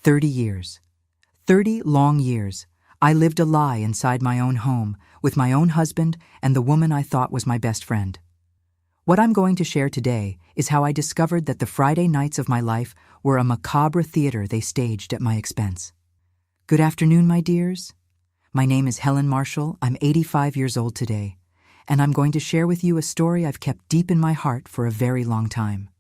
30 years. 30 long years. I lived a lie inside my own home, with my own husband and the woman I thought was my best friend. What I'm going to share today is how I discovered that the Friday nights of my life were a macabre theater they staged at my expense. Good afternoon, my dears. My name is Helen Marshall. I'm 85 years old today, and I'm going to share with you a story I've kept deep in my heart for a very long time.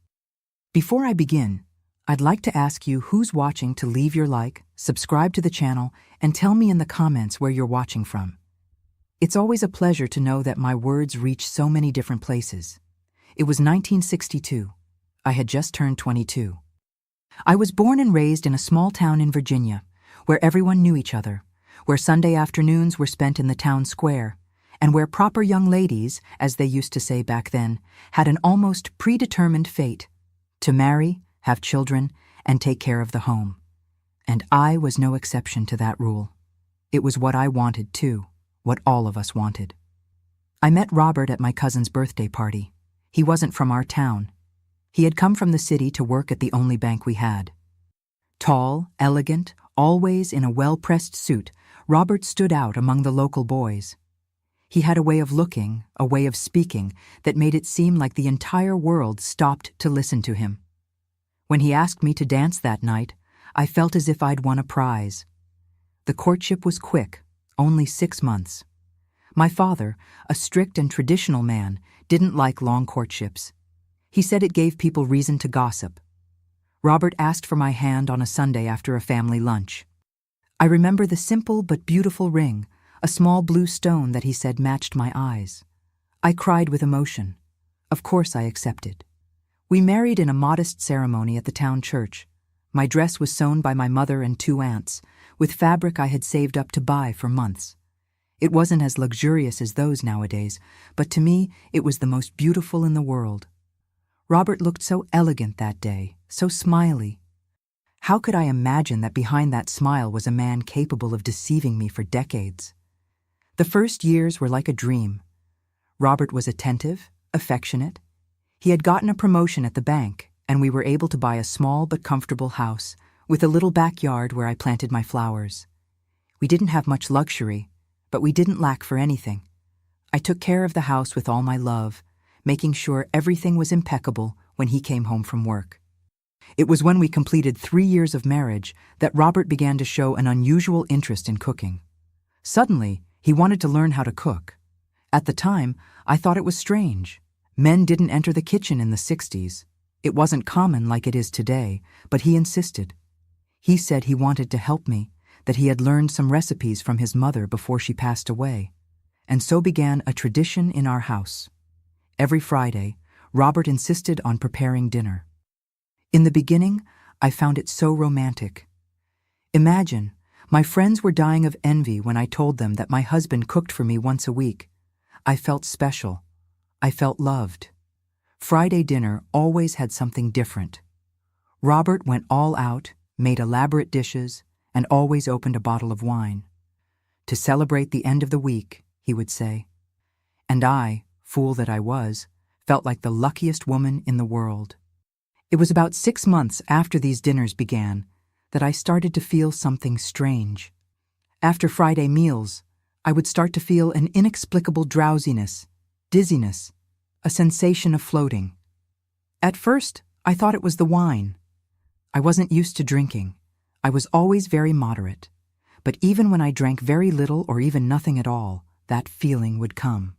Before I begin, I'd like to ask you who's watching to leave your like, subscribe to the channel, and tell me in the comments where you're watching from. It's always a pleasure to know that my words reach so many different places. It was 1962. I had just turned 22. I was born and raised in a small town in Virginia, where everyone knew each other, where Sunday afternoons were spent in the town square, and where proper young ladies, as they used to say back then, had an almost predetermined fate: to marry, have children, and take care of the home. And I was no exception to that rule. It was what I wanted too, what all of us wanted. I met Robert at my cousin's birthday party. He wasn't from our town. He had come from the city to work at the only bank we had. Tall, elegant, always in a well-pressed suit, Robert stood out among the local boys. He had a way of looking, a way of speaking, that made it seem like the entire world stopped to listen to him. When he asked me to dance that night, I felt as if I'd won a prize. The courtship was quick, only 6 months. My father, a strict and traditional man, didn't like long courtships. He said it gave people reason to gossip. Robert asked for my hand on a Sunday after a family lunch. I remember the simple but beautiful ring, a small blue stone that he said matched my eyes. I cried with emotion. Of course I accepted. We married in a modest ceremony at the town church. My dress was sewn by my mother and 2 aunts, with fabric I had saved up to buy for months. It wasn't as luxurious as those nowadays, but to me it was the most beautiful in the world. Robert looked so elegant that day, so smiley. How could I imagine that behind that smile was a man capable of deceiving me for decades? The first years were like a dream. Robert was attentive, affectionate. He had gotten a promotion at the bank, and we were able to buy a small but comfortable house with a little backyard where I planted my flowers. We didn't have much luxury, but we didn't lack for anything. I took care of the house with all my love, making sure everything was impeccable when he came home from work. It was when we completed 3 years of marriage that Robert began to show an unusual interest in cooking. Suddenly, he wanted to learn how to cook. At the time, I thought it was strange. Men didn't enter the kitchen in the 60s. It wasn't common like it is today, but he insisted. He said he wanted to help me, that he had learned some recipes from his mother before she passed away. And so began a tradition in our house. Every Friday, Robert insisted on preparing dinner. In the beginning, I found it so romantic. Imagine, my friends were dying of envy when I told them that my husband cooked for me once a week. I felt special. I felt loved. Friday dinner always had something different. Robert went all out, made elaborate dishes, and always opened a bottle of wine. To celebrate the end of the week, he would say. And I, fool that I was, felt like the luckiest woman in the world. It was about 6 months after these dinners began that I started to feel something strange. After Friday meals, I would start to feel an inexplicable drowsiness, dizziness, a sensation of floating. At first, I thought it was the wine. I wasn't used to drinking. I was always very moderate. But even when I drank very little or even nothing at all, that feeling would come.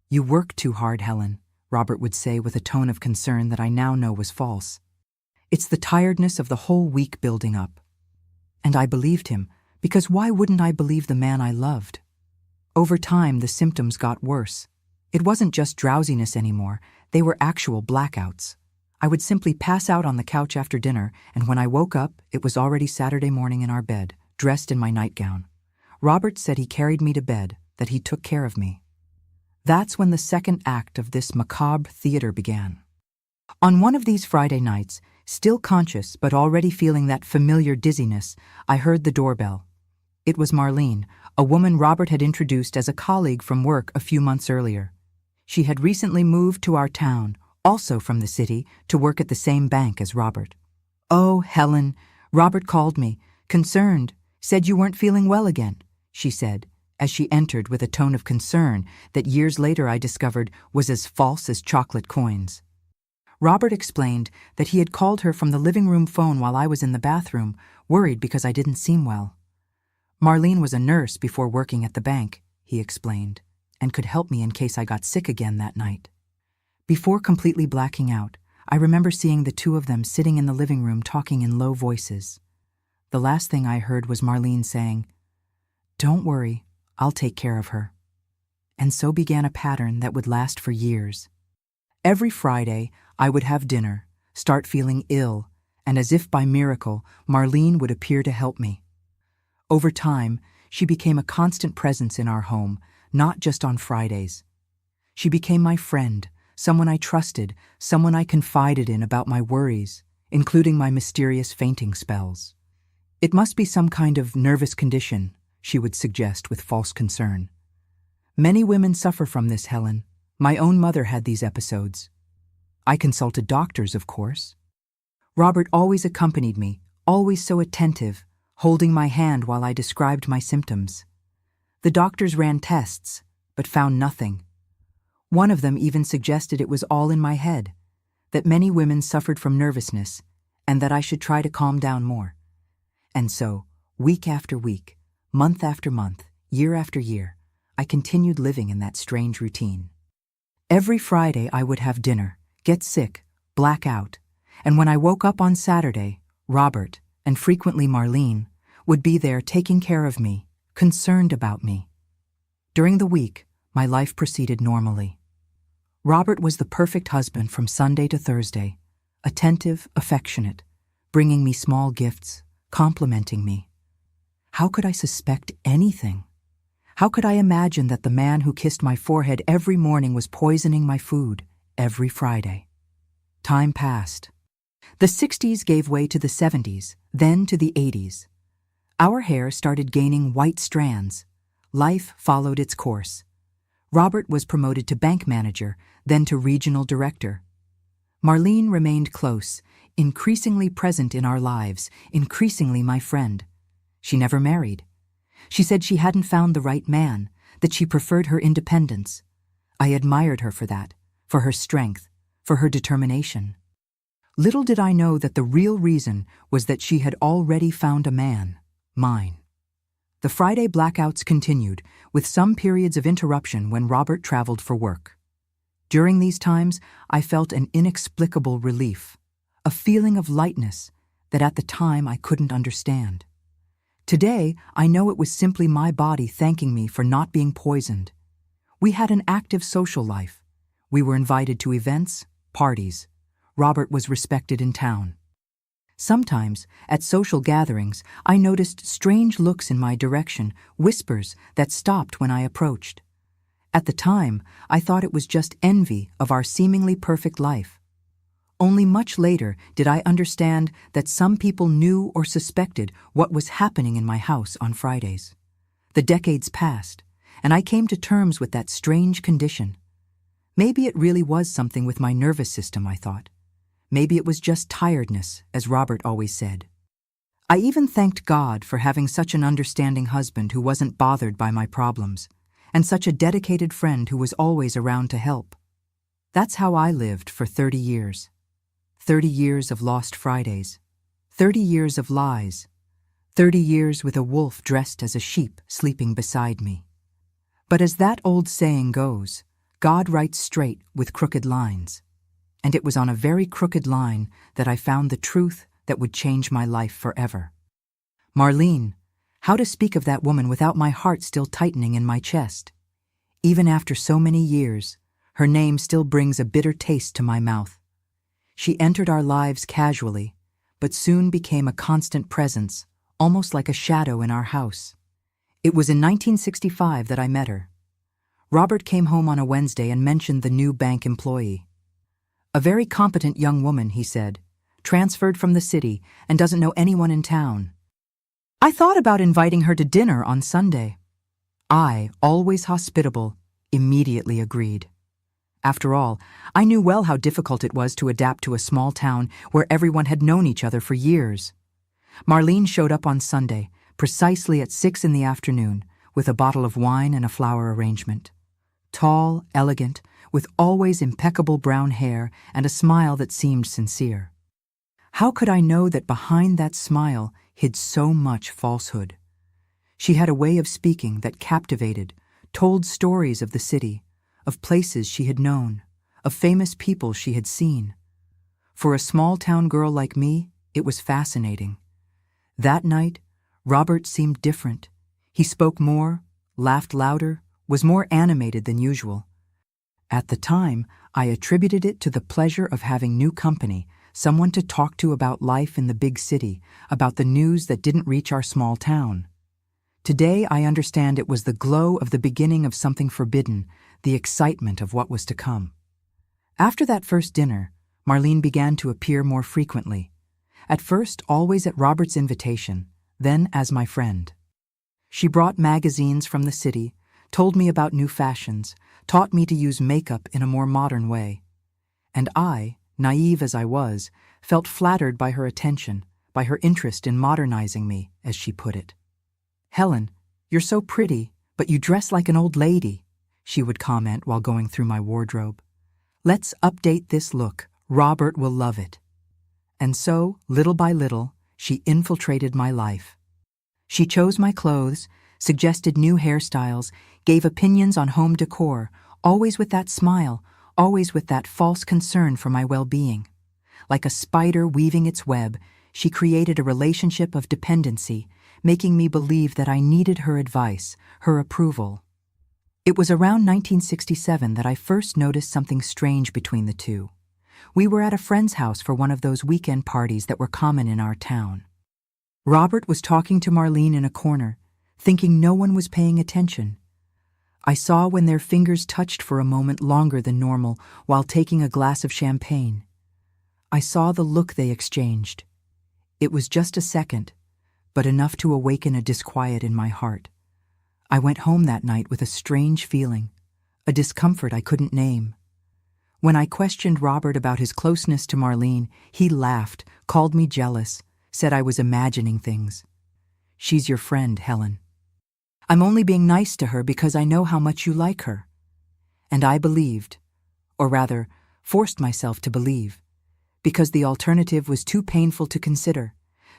"You work too hard, Helen," Robert would say with a tone of concern that I now know was false. "It's the tiredness of the whole week building up." And I believed him, because why wouldn't I believe the man I loved? Over time, the symptoms got worse. It wasn't just drowsiness anymore, they were actual blackouts. I would simply pass out on the couch after dinner, and when I woke up, it was already Saturday morning in our bed, dressed in my nightgown. Robert said he carried me to bed, that he took care of me. That's when the second act of this macabre theater began. On one of these Friday nights, still conscious but already feeling that familiar dizziness, I heard the doorbell. It was Marlene, a woman Robert had introduced as a colleague from work a few months earlier. She had recently moved to our town, also from the city, to work at the same bank as Robert. "Oh, Helen," Robert called me, concerned, said you weren't feeling well again, she said, as she entered with a tone of concern that years later I discovered was as false as chocolate coins. Robert explained that he had called her from the living room phone while I was in the bathroom, worried because I didn't seem well. Marlene was a nurse before working at the bank, he explained, and could help me in case I got sick again that night. Before completely blacking out, I remember seeing the two of them sitting in the living room talking in low voices. The last thing I heard was Marlene saying, "Don't worry, I'll take care of her." And so began a pattern that would last for years. Every Friday, I would have dinner, start feeling ill, and as if by miracle, Marlene would appear to help me. Over time, she became a constant presence in our home, not just on Fridays. She became my friend, someone I trusted, someone I confided in about my worries, including my mysterious fainting spells. "It must be some kind of nervous condition," she would suggest with false concern. "Many women suffer from this, Helen. My own mother had these episodes." I consulted doctors, of course. Robert always accompanied me, always so attentive, holding my hand while I described my symptoms. The doctors ran tests, but found nothing. One of them even suggested it was all in my head, that many women suffered from nervousness, and that I should try to calm down more. And so, week after week, month after month, year after year, I continued living in that strange routine. Every Friday I would have dinner, get sick, black out, and when I woke up on Saturday, Robert, and frequently Marlene, would be there taking care of me, concerned about me. During the week, my life proceeded normally. Robert was the perfect husband from Sunday to Thursday, attentive, affectionate, bringing me small gifts, complimenting me. How could I suspect anything? How could I imagine that the man who kissed my forehead every morning was poisoning my food every Friday? Time passed. The 60s gave way to the 70s, then to the 80s. Our hair started gaining white strands. Life followed its course. Robert was promoted to bank manager, then to regional director. Marlene remained close, increasingly present in our lives, increasingly my friend. She never married. She said she hadn't found the right man, that she preferred her independence. I admired her for that, for her strength, for her determination. Little did I know that the real reason was that she had already found a man, mine. The Friday blackouts continued, with some periods of interruption when Robert traveled for work. During these times, I felt an inexplicable relief, a feeling of lightness that at the time I couldn't understand. Today, I know it was simply my body thanking me for not being poisoned. We had an active social life. We were invited to events, parties. Robert was respected in town. Sometimes, at social gatherings, I noticed strange looks in my direction, whispers that stopped when I approached. At the time, I thought it was just envy of our seemingly perfect life. Only much later did I understand that some people knew or suspected what was happening in my house on Fridays. The decades passed, and I came to terms with that strange condition. Maybe it really was something with my nervous system, I thought. Maybe it was just tiredness, as Robert always said. I even thanked God for having such an understanding husband who wasn't bothered by my problems, and such a dedicated friend who was always around to help. That's how I lived for 30 years. 30 years of lost Fridays. 30 years of lies. 30 years with a wolf dressed as a sheep sleeping beside me. But as that old saying goes, God writes straight with crooked lines. And it was on a very crooked line that I found the truth that would change my life forever. Marlene, how to speak of that woman without my heart still tightening in my chest? Even after so many years, her name still brings a bitter taste to my mouth. She entered our lives casually, but soon became a constant presence, almost like a shadow in our house. It was in 1965 that I met her. Robert came home on a Wednesday and mentioned the new bank employee. "A very competent young woman," he said, "transferred from the city and doesn't know anyone in town." I thought about inviting her to dinner on Sunday. I, always hospitable, immediately agreed. After all, I knew well how difficult it was to adapt to a small town where everyone had known each other for years. Marlene showed up on Sunday, precisely at 6 in the afternoon, with a bottle of wine and a flower arrangement. Tall, elegant, with always impeccable brown hair and a smile that seemed sincere. How could I know that behind that smile hid so much falsehood? She had a way of speaking that captivated, told stories of the city, of places she had known, of famous people she had seen. For a small-town girl like me, it was fascinating. That night, Robert seemed different. He spoke more, laughed louder, was more animated than usual. At the time, I attributed it to the pleasure of having new company, someone to talk to about life in the big city, about the news that didn't reach our small town. Today, I understand it was the glow of the beginning of something forbidden, the excitement of what was to come. After that first dinner, Marlene began to appear more frequently. At first, always at Robert's invitation, then as my friend. She brought magazines from the city, told me about new fashions, taught me to use makeup in a more modern way. And I, naive as I was, felt flattered by her attention, by her interest in modernizing me, as she put it. "Helen, you're so pretty, but you dress like an old lady," she would comment while going through my wardrobe. "Let's update this look. Robert will love it." And so, little by little, she infiltrated my life. She chose my clothes, suggested new hairstyles, gave opinions on home decor, always with that smile, always with that false concern for my well-being. Like a spider weaving its web, she created a relationship of dependency, making me believe that I needed her advice, her approval. It was around 1967 that I first noticed something strange between the two. We were at a friend's house for one of those weekend parties that were common in our town. Robert was talking to Marlene in a corner, thinking no one was paying attention. I saw when their fingers touched for a moment longer than normal while taking a glass of champagne. I saw the look they exchanged. It was just a second, but enough to awaken a disquiet in my heart. I went home that night with a strange feeling, a discomfort I couldn't name. When I questioned Robert about his closeness to Marlene, he laughed, called me jealous, said I was imagining things. "She's your friend, Helen. I'm only being nice to her because I know how much you like her." And I believed, or rather, forced myself to believe, because the alternative was too painful to consider,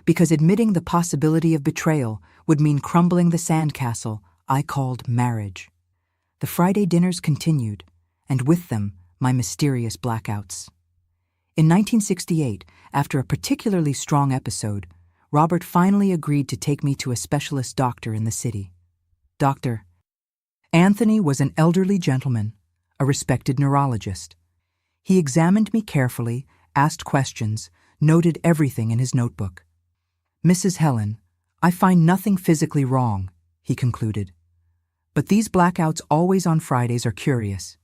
because admitting the possibility of betrayal would mean crumbling the sandcastle I called marriage. The Friday dinners continued, and with them, my mysterious blackouts. In 1968, after a particularly strong episode, Robert finally agreed to take me to a specialist doctor in the city. Dr. Anthony was an elderly gentleman, a respected neurologist. He examined me carefully, asked questions, noted everything in his notebook. "Mrs. Helen, I find nothing physically wrong," he concluded. "But these blackouts always on Fridays are curious.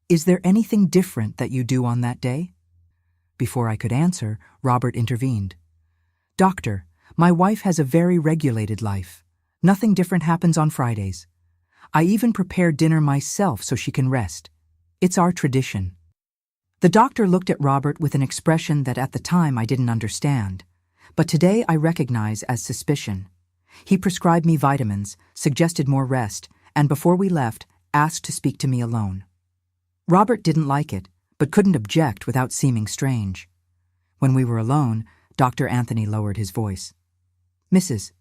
Is there anything different that you do on that day?" Before I could answer, Robert intervened. "Doctor, my wife has a very regulated life. Nothing different happens on Fridays. I even prepare dinner myself so she can rest. It's our tradition." The doctor looked at Robert with an expression that at the time I didn't understand, but today I recognize as suspicion. He prescribed me vitamins, suggested more rest, and before we left, asked to speak to me alone. Robert didn't like it, but couldn't object without seeming strange. When we were alone, Dr. Anthony lowered his voice. "Mrs.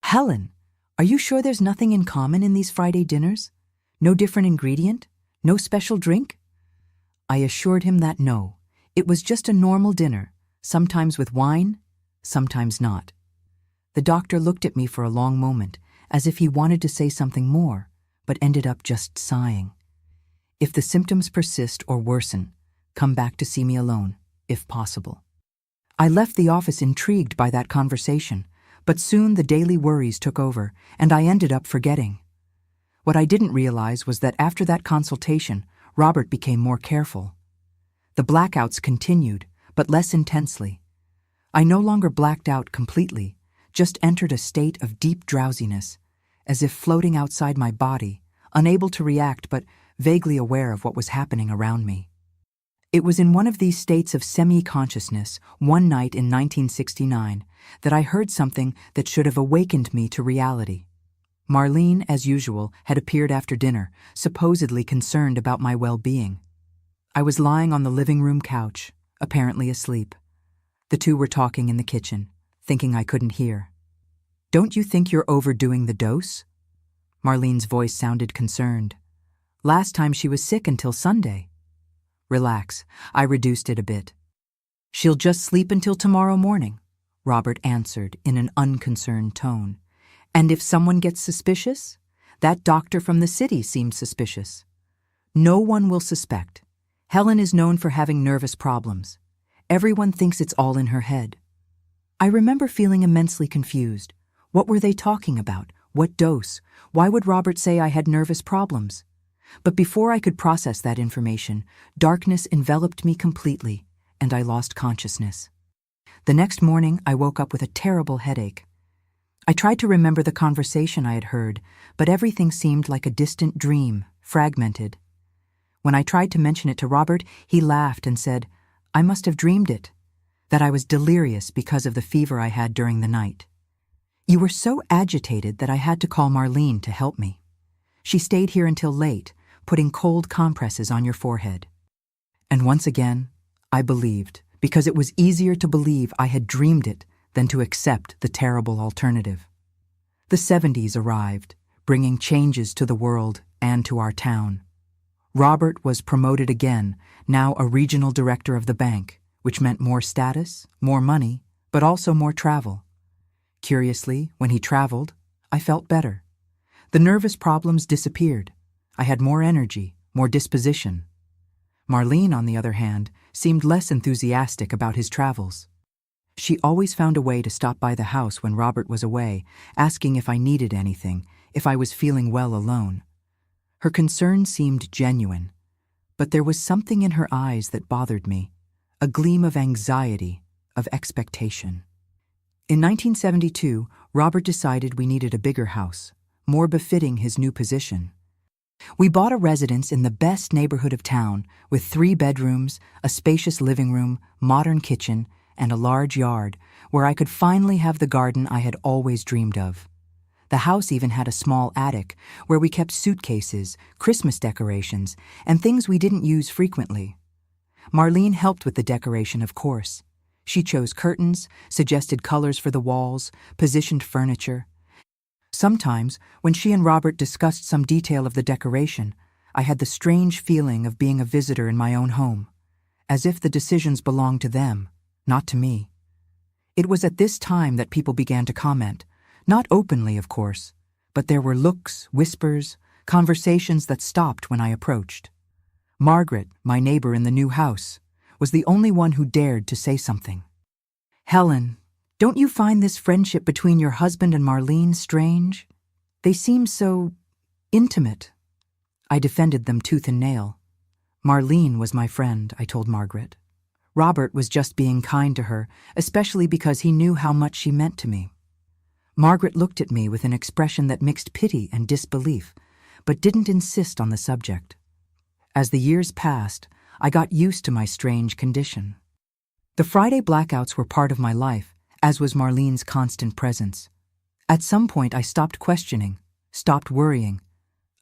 Helen, are you sure there's nothing in common in these Friday dinners? No different ingredient? No special drink?" I assured him that no, it was just a normal dinner, sometimes with wine, sometimes not. The doctor looked at me for a long moment, as if he wanted to say something more, but ended up just sighing. "If the symptoms persist or worsen, come back to see me alone, if possible." I left the office intrigued by that conversation, but soon the daily worries took over, and I ended up forgetting. What I didn't realize was that after that consultation, Robert became more careful. The blackouts continued, but less intensely. I no longer blacked out completely, just entered a state of deep drowsiness, as if floating outside my body, unable to react but vaguely aware of what was happening around me. It was in one of these states of semi-consciousness, one night in 1969, that I heard something that should have awakened me to reality. Marlene, as usual, had appeared after dinner, supposedly concerned about my well-being. I was lying on the living room couch, apparently asleep. The two were talking in the kitchen, thinking I couldn't hear. "Don't you think you're overdoing the dose?" Marlene's voice sounded concerned. "Last time she was sick until Sunday." "Relax, I reduced it a bit." "She'll just sleep until tomorrow morning," Robert answered in an unconcerned tone. "And if someone gets suspicious? That doctor from the city seemed suspicious." "No one will suspect. Helen is known for having nervous problems. Everyone thinks it's all in her head." I remember feeling immensely confused. What were they talking about? What dose? Why would Robert say I had nervous problems? But before I could process that information, darkness enveloped me completely, and I lost consciousness. The next morning, I woke up with a terrible headache. I tried to remember the conversation I had heard, but everything seemed like a distant dream, fragmented. When I tried to mention it to Robert, he laughed and said, I must have dreamed it, that I was delirious because of the fever I had during the night. "You were so agitated that I had to call Marlene to help me. She stayed here until late, putting cold compresses on your forehead." And once again, I believed, because it was easier to believe I had dreamed it than to accept the terrible alternative. The 70s arrived, bringing changes to the world and to our town. Robert was promoted again, now a regional director of the bank, which meant more status, more money, but also more travel. Curiously, when he traveled, I felt better. The nervous problems disappeared. I had more energy, more disposition. Marlene, on the other hand, seemed less enthusiastic about his travels. She always found a way to stop by the house when Robert was away, asking if I needed anything, if I was feeling well alone. Her concern seemed genuine, but there was something in her eyes that bothered me, a gleam of anxiety, of expectation. In 1972, Robert decided we needed a bigger house, more befitting his new position. We bought a residence in the best neighborhood of town, with 3 bedrooms, a spacious living room, modern kitchen, and a large yard, where I could finally have the garden I had always dreamed of. The house even had a small attic, where we kept suitcases, Christmas decorations, and things we didn't use frequently. Marlene helped with the decoration, of course. She chose curtains, suggested colors for the walls, positioned furniture. Sometimes, when she and Robert discussed some detail of the decoration, I had the strange feeling of being a visitor in my own home, as if the decisions belonged to them, not to me. It was at this time that people began to comment, not openly, of course, but there were looks, whispers, conversations that stopped when I approached. Margaret, my neighbor in the new house, was the only one who dared to say something. "Helen, don't you find this friendship between your husband and Marlene strange? They seem so intimate." I defended them tooth and nail. Marlene was my friend, I told Margaret. Robert was just being kind to her, especially because he knew how much she meant to me. Margaret looked at me with an expression that mixed pity and disbelief, but didn't insist on the subject. As the years passed, I got used to my strange condition. The Friday blackouts were part of my life, as was Marlene's constant presence. At some point, I stopped questioning, stopped worrying.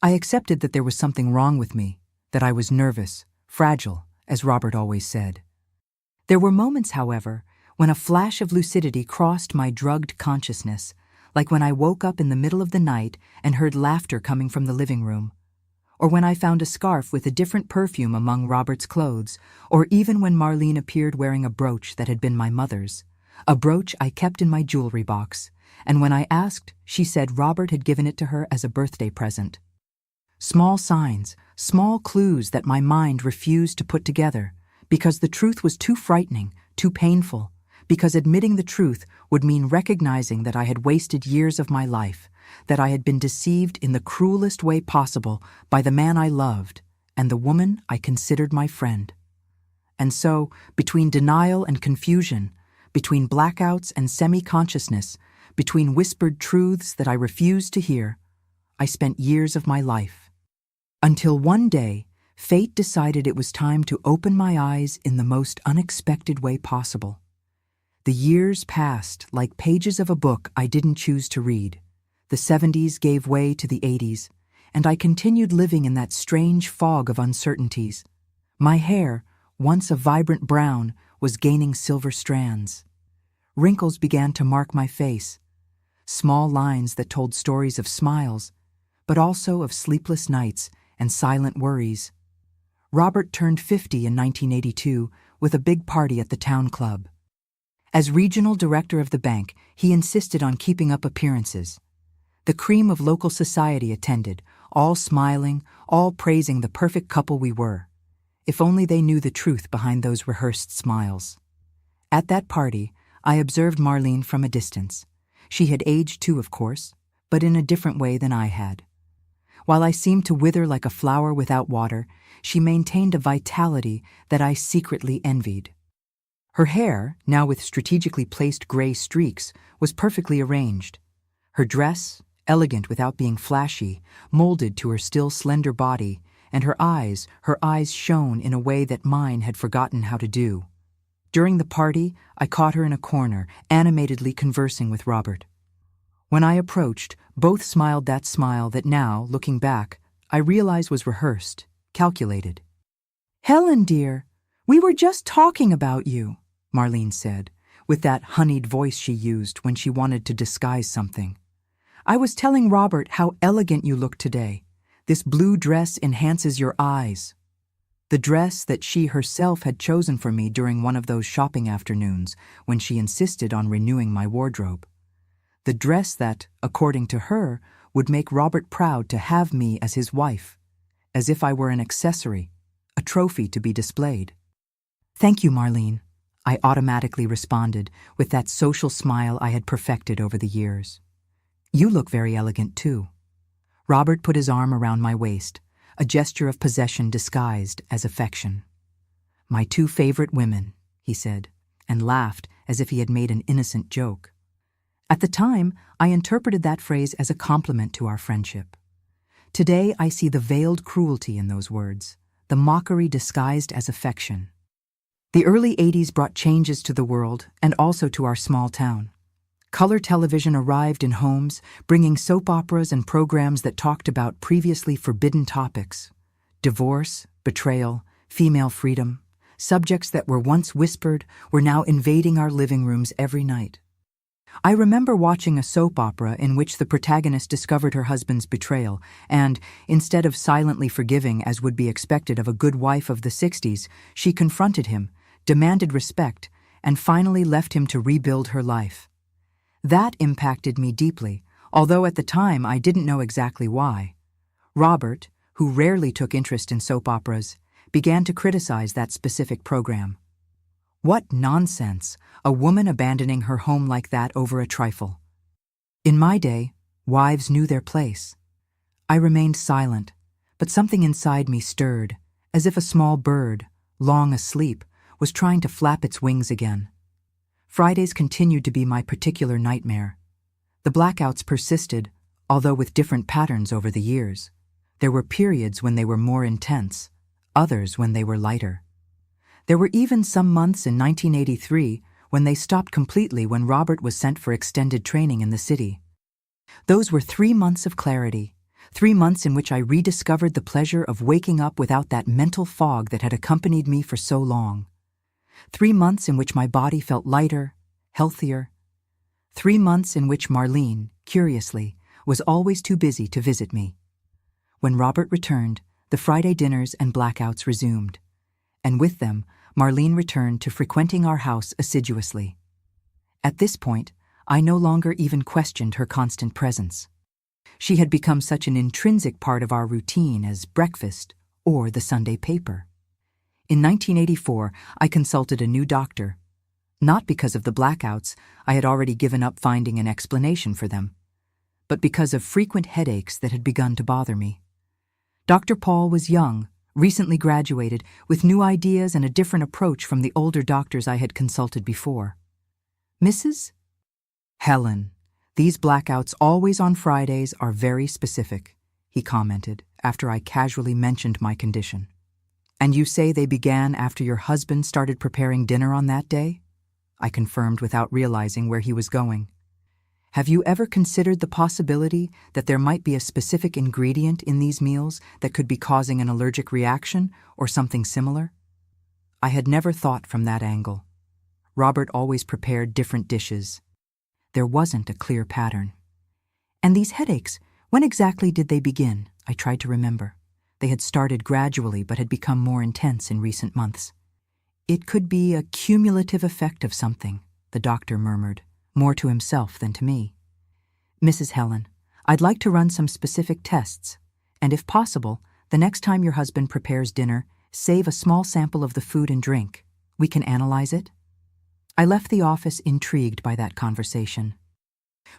I accepted that there was something wrong with me, that I was nervous, fragile, as Robert always said. There were moments, however, when a flash of lucidity crossed my drugged consciousness, like when I woke up in the middle of the night and heard laughter coming from the living room, or when I found a scarf with a different perfume among Robert's clothes, or even when Marlene appeared wearing a brooch that had been my mother's, a brooch I kept in my jewelry box, and when I asked, she said Robert had given it to her as a birthday present. Small signs, small clues that my mind refused to put together, because the truth was too frightening, too painful, because admitting the truth would mean recognizing that I had wasted years of my life, that I had been deceived in the cruelest way possible by the man I loved and the woman I considered my friend. And so, between denial and confusion, between blackouts and semi-consciousness, between whispered truths that I refused to hear, I spent years of my life. Until one day, fate decided it was time to open my eyes in the most unexpected way possible. The years passed like pages of a book I didn't choose to read. The 70s gave way to the 80s, and I continued living in that strange fog of uncertainties. My hair, once a vibrant brown, was gaining silver strands. Wrinkles began to mark my face, small lines that told stories of smiles, but also of sleepless nights and silent worries. Robert turned 50 in 1982 with a big party at the town club. As regional director of the bank, he insisted on keeping up appearances. The cream of local society attended, all smiling, all praising the perfect couple we were. If only they knew the truth behind those rehearsed smiles. At that party, I observed Marlene from a distance. She had aged too, of course, but in a different way than I had. While I seemed to wither like a flower without water, she maintained a vitality that I secretly envied. Her hair, now with strategically placed gray streaks, was perfectly arranged. Her dress, elegant without being flashy, molded to her still slender body, and her eyes shone in a way that mine had forgotten how to do. During the party, I caught her in a corner, animatedly conversing with Robert. When I approached, both smiled that smile that now, looking back, I realized was rehearsed, calculated. "Helen, dear, we were just talking about you," Marlene said, with that honeyed voice she used when she wanted to disguise something. "I was telling Robert how elegant you look today. This blue dress enhances your eyes." The dress that she herself had chosen for me during one of those shopping afternoons when she insisted on renewing my wardrobe. The dress that, according to her, would make Robert proud to have me as his wife, as if I were an accessory, a trophy to be displayed. "Thank you, Marlene," I automatically responded with that social smile I had perfected over the years. "You look very elegant, too." Robert put his arm around my waist, a gesture of possession disguised as affection. "My two favorite women," he said, and laughed as if he had made an innocent joke. At the time, I interpreted that phrase as a compliment to our friendship. Today, I see the veiled cruelty in those words, the mockery disguised as affection. The early 80s brought changes to the world and also to our small town. Color television arrived in homes, bringing soap operas and programs that talked about previously forbidden topics: divorce, betrayal, female freedom. Subjects that were once whispered were now invading our living rooms every night. I remember watching a soap opera in which the protagonist discovered her husband's betrayal and, instead of silently forgiving as would be expected of a good wife of the 60s, she confronted him, demanded respect, and finally left him to rebuild her life. That impacted me deeply, although at the time I didn't know exactly why. Robert, who rarely took interest in soap operas, began to criticize that specific program. What nonsense, a woman abandoning her home like that over a trifle. In my day, wives knew their place. I remained silent, but something inside me stirred, as if a small bird, long asleep, was trying to flap its wings again. Fridays continued to be my particular nightmare. The blackouts persisted, although with different patterns over the years. There were periods when they were more intense, others when they were lighter. There were even some months in 1983 when they stopped completely when Robert was sent for extended training in the city. Those were 3 months of clarity, 3 months in which I rediscovered the pleasure of waking up without that mental fog that had accompanied me for so long. 3 months in which my body felt lighter, healthier. 3 months in which Marlene, curiously, was always too busy to visit me. When Robert returned, the Friday dinners and blackouts resumed, and with them, Marlene returned to frequenting our house assiduously. At this point, I no longer even questioned her constant presence. She had become such an intrinsic part of our routine as breakfast or the Sunday paper. In 1984, I consulted a new doctor. Not because of the blackouts, I had already given up finding an explanation for them, but because of frequent headaches that had begun to bother me. Dr. Paul was young, recently graduated, with new ideas and a different approach from the older doctors I had consulted before. "Mrs. Helen, these blackouts always on Fridays are very specific," he commented after I casually mentioned my condition. "And you say they began after your husband started preparing dinner on that day?" I confirmed without realizing where he was going. Have you ever considered the possibility that there might be a specific ingredient in these meals that could be causing an allergic reaction or something similar? I had never thought from that angle. Robert always prepared different dishes. There wasn't a clear pattern. And these headaches, when exactly did they begin? I tried to remember. They had started gradually but had become more intense in recent months. It could be a cumulative effect of something, the doctor murmured, more to himself than to me. Mrs. Helen, I'd like to run some specific tests, and if possible, the next time your husband prepares dinner, save a small sample of the food and drink. We can analyze it. I left the office intrigued by that conversation.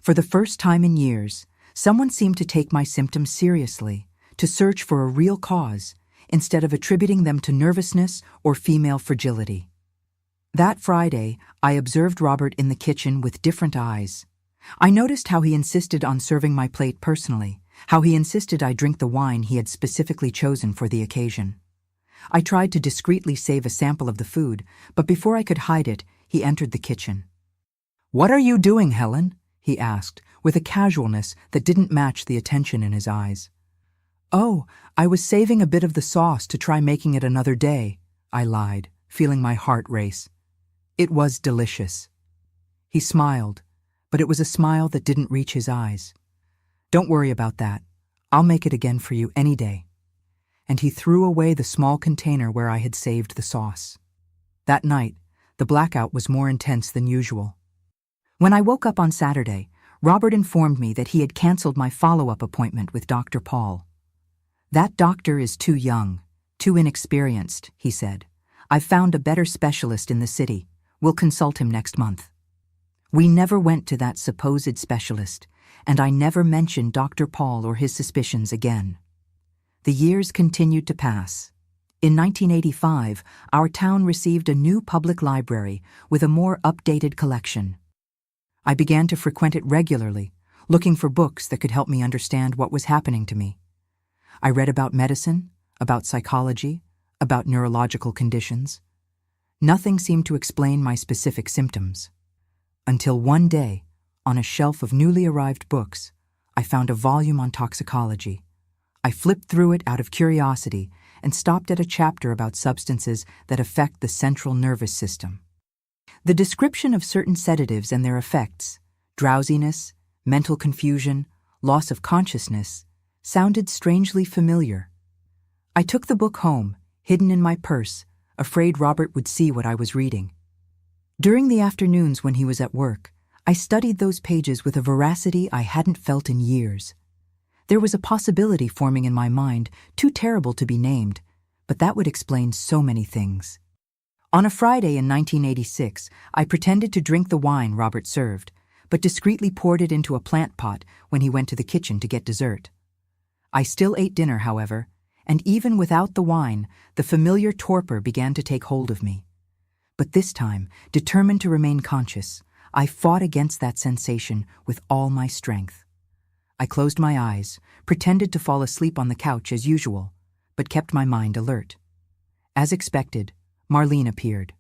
For the first time in years, someone seemed to take my symptoms seriously, to search for a real cause, instead of attributing them to nervousness or female fragility. That Friday, I observed Robert in the kitchen with different eyes. I noticed how he insisted on serving my plate personally, how he insisted I drink the wine he had specifically chosen for the occasion. I tried to discreetly save a sample of the food, but before I could hide it, he entered the kitchen. "What are you doing, Helen?" he asked, with a casualness that didn't match the attention in his eyes. "Oh, I was saving a bit of the sauce to try making it another day," I lied, feeling my heart race. It was delicious. He smiled, but it was a smile that didn't reach his eyes. "Don't worry about that. I'll make it again for you any day." And he threw away the small container where I had saved the sauce. That night, the blackout was more intense than usual. When I woke up on Saturday, Robert informed me that he had canceled my follow-up appointment with Dr. Paul. "That doctor is too young, too inexperienced," he said. "I've found a better specialist in the city. We'll consult him next month." We never went to that supposed specialist, and I never mentioned Dr. Paul or his suspicions again. The years continued to pass. In 1985, our town received a new public library with a more updated collection. I began to frequent it regularly, looking for books that could help me understand what was happening to me. I read about medicine, about psychology, about neurological conditions. Nothing seemed to explain my specific symptoms. Until one day, on a shelf of newly arrived books, I found a volume on toxicology. I flipped through it out of curiosity and stopped at a chapter about substances that affect the central nervous system. The description of certain sedatives and their effects, drowsiness, mental confusion, loss of consciousness, sounded strangely familiar. I took the book home, hidden in my purse, afraid Robert would see what I was reading. During the afternoons when he was at work, I studied those pages with a voracity I hadn't felt in years. There was a possibility forming in my mind, too terrible to be named, but that would explain so many things. On a Friday in 1986, I pretended to drink the wine Robert served, but discreetly poured it into a plant pot when he went to the kitchen to get dessert. I still ate dinner, however, and even without the wine, the familiar torpor began to take hold of me. But this time, determined to remain conscious, I fought against that sensation with all my strength. I closed my eyes, pretended to fall asleep on the couch as usual, but kept my mind alert. As expected, Marlene appeared.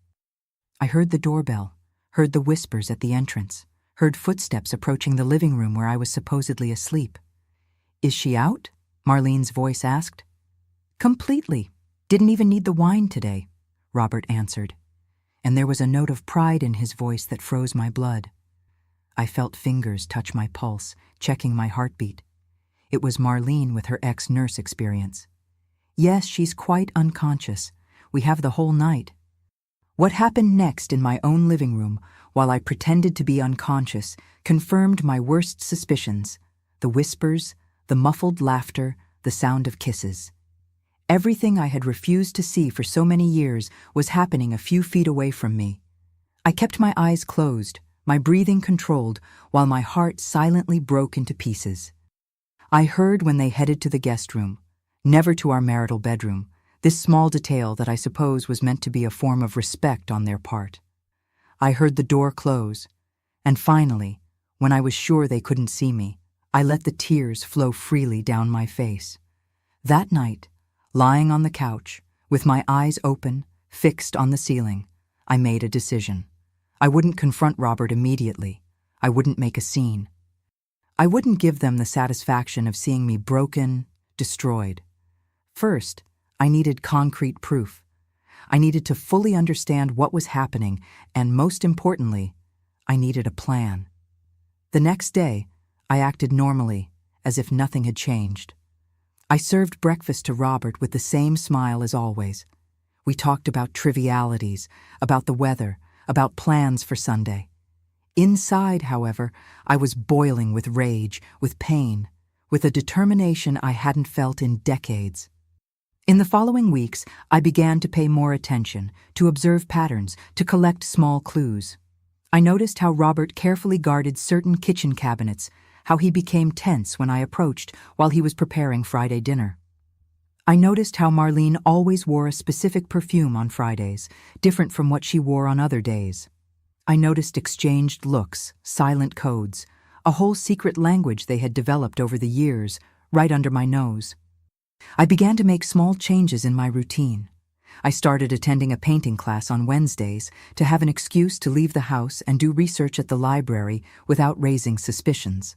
I heard the doorbell, heard the whispers at the entrance, heard footsteps approaching the living room where I was supposedly asleep. "Is she out?" Marlene's voice asked. "Completely. Didn't even need the wine today," Robert answered. And there was a note of pride in his voice that froze my blood. I felt fingers touch my pulse, checking my heartbeat. It was Marlene with her ex-nurse experience. "Yes, she's quite unconscious. We have the whole night." What happened next in my own living room, while I pretended to be unconscious, confirmed my worst suspicions: the whispers, the muffled laughter, the sound of kisses. Everything I had refused to see for so many years was happening a few feet away from me. I kept my eyes closed, my breathing controlled, while my heart silently broke into pieces. I heard when they headed to the guest room, never to our marital bedroom, this small detail that I suppose was meant to be a form of respect on their part. I heard the door close, and finally, when I was sure they couldn't see me, I let the tears flow freely down my face. That night, lying on the couch, with my eyes open, fixed on the ceiling, I made a decision. I wouldn't confront Robert immediately. I wouldn't make a scene. I wouldn't give them the satisfaction of seeing me broken, destroyed. First, I needed concrete proof. I needed to fully understand what was happening, and most importantly, I needed a plan. The next day, I acted normally, as if nothing had changed. I served breakfast to Robert with the same smile as always. We talked about trivialities, about the weather, about plans for Sunday. Inside, however, I was boiling with rage, with pain, with a determination I hadn't felt in decades. In the following weeks, I began to pay more attention, to observe patterns, to collect small clues. I noticed how Robert carefully guarded certain kitchen cabinets, how he became tense when I approached while he was preparing Friday dinner. I noticed how Marlene always wore a specific perfume on Fridays, different from what she wore on other days. I noticed exchanged looks, silent codes, a whole secret language they had developed over the years, right under my nose. I began to make small changes in my routine. I started attending a painting class on Wednesdays to have an excuse to leave the house and do research at the library without raising suspicions.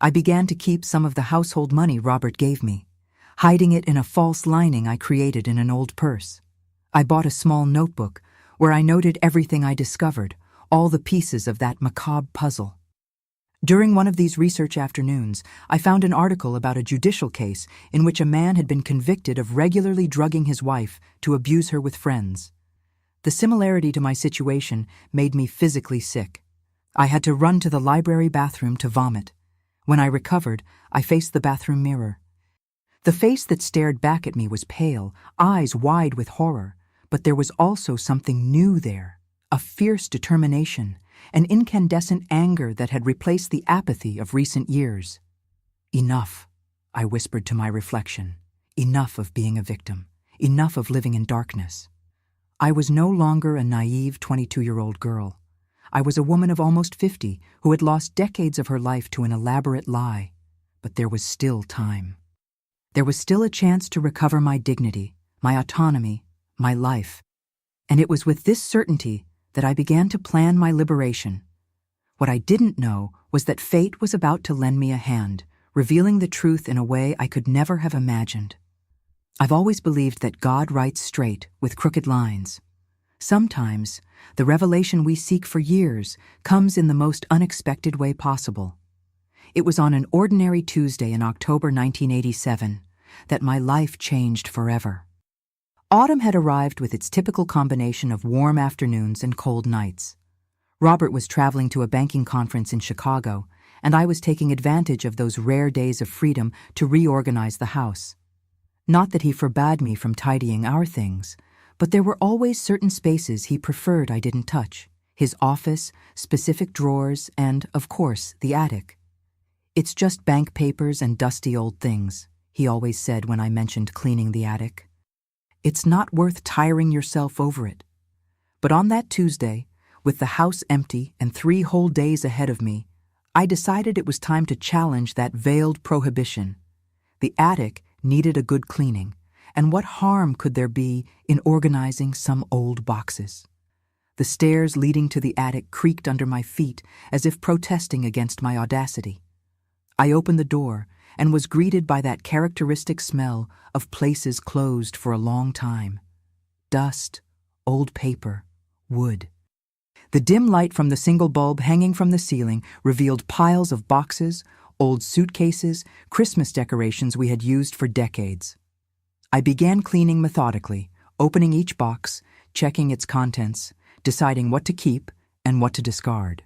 I began to keep some of the household money Robert gave me, hiding it in a false lining I created in an old purse. I bought a small notebook where I noted everything I discovered, all the pieces of that macabre puzzle. During one of these research afternoons, I found an article about a judicial case in which a man had been convicted of regularly drugging his wife to abuse her with friends. The similarity to my situation made me physically sick. I had to run to the library bathroom to vomit. When I recovered, I faced the bathroom mirror. The face that stared back at me was pale, eyes wide with horror, but there was also something new there, a fierce determination, an incandescent anger that had replaced the apathy of recent years. Enough, I whispered to my reflection. Enough of being a victim. Enough of living in darkness. I was no longer a naive 22-year-old girl. I was a woman of almost 50 who had lost decades of her life to an elaborate lie. But there was still time. There was still a chance to recover my dignity, my autonomy, my life. And it was with this certainty that I began to plan my liberation. What I didn't know was that fate was about to lend me a hand, revealing the truth in a way I could never have imagined. I've always believed that God writes straight, with crooked lines. Sometimes, the revelation we seek for years comes in the most unexpected way possible. It was on an ordinary Tuesday in October 1987 that my life changed forever. Autumn had arrived with its typical combination of warm afternoons and cold nights. Robert was traveling to a banking conference in Chicago, and I was taking advantage of those rare days of freedom to reorganize the house. Not that he forbade me from tidying our things, but there were always certain spaces he preferred I didn't touch: his office, specific drawers, and, of course, the attic. "It's just bank papers and dusty old things," he always said when I mentioned cleaning the attic. "It's not worth tiring yourself over it." But on that Tuesday, with the house empty and 3 whole days ahead of me, I decided it was time to challenge that veiled prohibition. The attic needed a good cleaning, and what harm could there be in organizing some old boxes? The stairs leading to the attic creaked under my feet as if protesting against my audacity. I opened the door and was greeted by that characteristic smell of places closed for a long time. Dust, old paper, wood. The dim light from the single bulb hanging from the ceiling revealed piles of boxes, old suitcases, Christmas decorations we had used for decades. I began cleaning methodically, opening each box, checking its contents, deciding what to keep and what to discard.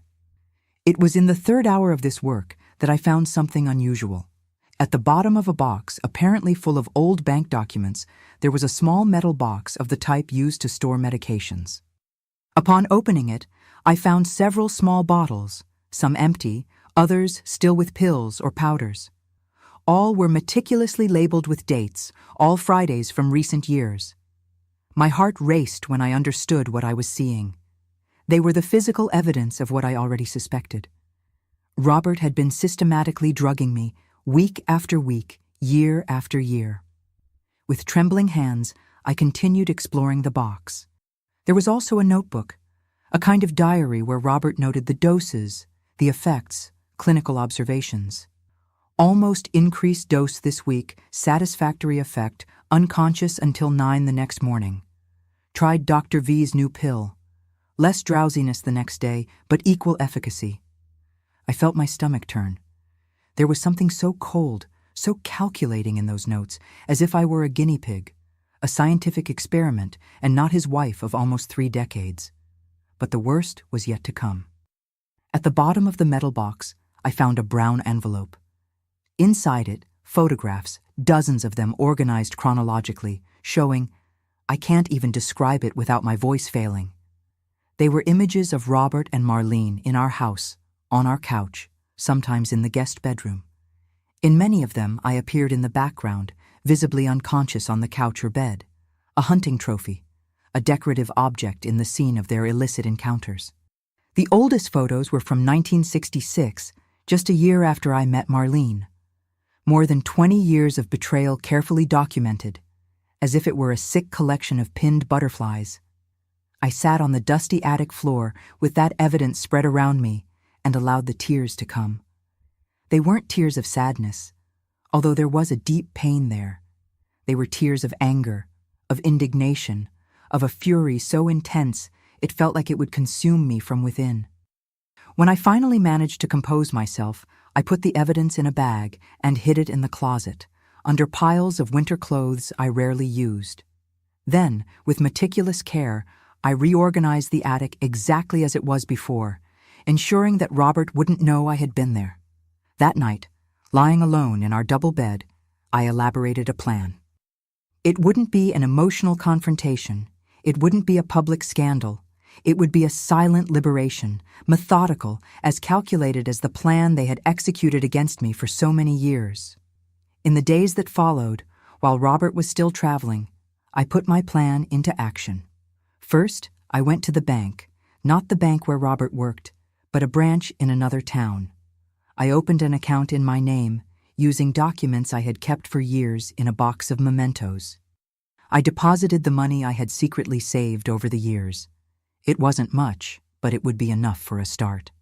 It was in the 3rd hour of this work that I found something unusual. At the bottom of a box, apparently full of old bank documents, there was a small metal box of the type used to store medications. Upon opening it, I found several small bottles, some empty, others still with pills or powders. All were meticulously labeled with dates, all Fridays from recent years. My heart raced when I understood what I was seeing. They were the physical evidence of what I already suspected. Robert had been systematically drugging me, week after week, year after year. With trembling hands, I continued exploring the box. There was also a notebook, a kind of diary where Robert noted the doses, the effects, clinical observations. Almost increased dose this week, satisfactory effect, unconscious until 9 the next morning. Tried Dr. V's new pill. Less drowsiness the next day, but equal efficacy. I felt my stomach turn. There was something so cold, so calculating in those notes, as if I were a guinea pig, a scientific experiment, and not his wife of almost 3 decades. But the worst was yet to come. At the bottom of the metal box, I found a brown envelope. Inside it, photographs, dozens of them organized chronologically, showing, I can't even describe it without my voice failing. They were images of Robert and Marlene in our house, on our couch, sometimes in the guest bedroom. In many of them, I appeared in the background, visibly unconscious on the couch or bed, a hunting trophy, a decorative object in the scene of their illicit encounters. The oldest photos were from 1966, just a year after I met Marlene. More than 20 years of betrayal carefully documented, as if it were a sick collection of pinned butterflies. I sat on the dusty attic floor with that evidence spread around me and allowed the tears to come. They weren't tears of sadness, although there was a deep pain there. They were tears of anger, of indignation, of a fury so intense it felt like it would consume me from within. When I finally managed to compose myself, I put the evidence in a bag and hid it in the closet, under piles of winter clothes I rarely used. Then, with meticulous care, I reorganized the attic exactly as it was before, ensuring that Robert wouldn't know I had been there. That night, lying alone in our double bed, I elaborated a plan. It wouldn't be an emotional confrontation. It wouldn't be a public scandal. It would be a silent liberation, methodical, as calculated as the plan they had executed against me for so many years. In the days that followed, while Robert was still traveling, I put my plan into action. First, I went to the bank, not the bank where Robert worked, but a branch in another town. I opened an account in my name, using documents I had kept for years in a box of mementos. I deposited the money I had secretly saved over the years. It wasn't much, but it would be enough for a start.